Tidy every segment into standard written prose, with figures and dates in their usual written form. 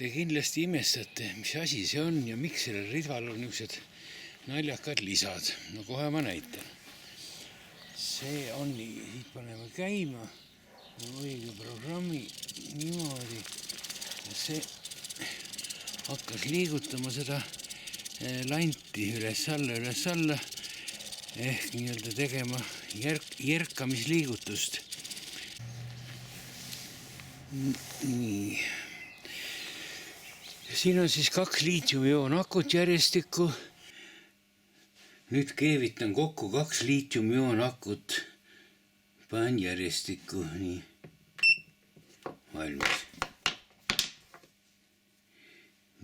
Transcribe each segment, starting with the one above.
Te kindlasti imestate, mis asi see on ja miks sellel ridval on niisugused naljakad lisad. No kohe ma näitan. See on nii, siit paneme käima õige programmi niimoodi ja see hakkas liigutama seda lanti üles-alla ehk nii-öelda tegema jerkamisliigutust. Nii. Siin on siis 2 liitiumioonakut järjestikku. Nüüd keevitan kokku 2 liitiumioonakut. Panen järjestikku. Nii. Valmis.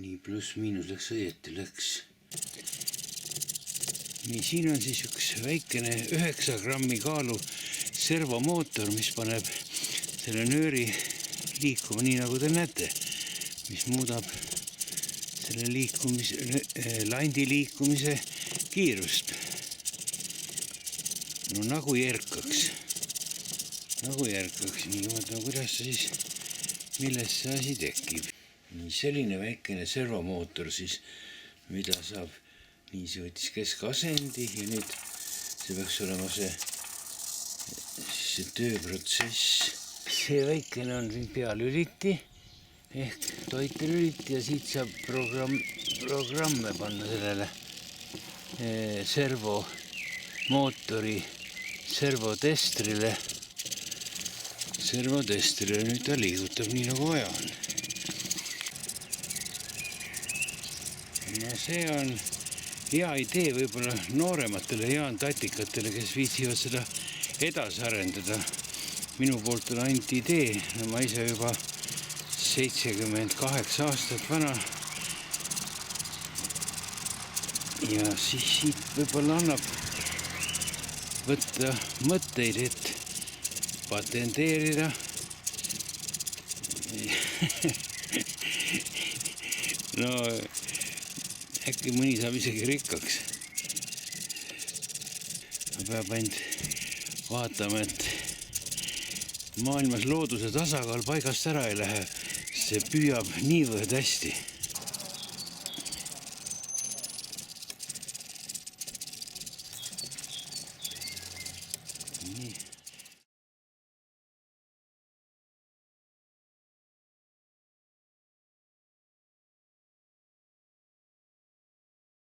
Nii pluss-miinus läks õieti läks. Nii, siin on siis üks väikene 9 grammi kaalu servomootor, mis paneb selle nööri liikuma nii nagu te näete, mis muudab selle landi liikumise kiirust. No nagu jerkaks. Nii, vaatame, kuidas see siis, milles see asi tekib. Nii, selline väikene servomootor siis, mida saab, nii see võttis keskasendi ja nüüd see peaks olema see tööprotsess. See väikene on siin pealüliti ehk toitelüliti ja siit saab programme panna sellele servomootori servotestrile. Nüüd ta liigutab nii nagu vaja on. No see on hea idee võib-olla noorematele jaantatikatele, kes viitsivad seda edasi arendada. Minu poolt on ainult idee, no ma ise juba 78 aastat vana. Ja siis siit võib-olla annab võtta mõtteid, et patenteerida. No äkki mõni saab isegi rikkaks. Peab ainult vaatama, et maailmas looduse tasakaal paigast ära ei lähe. See püüab niivõrd hästi. Nii.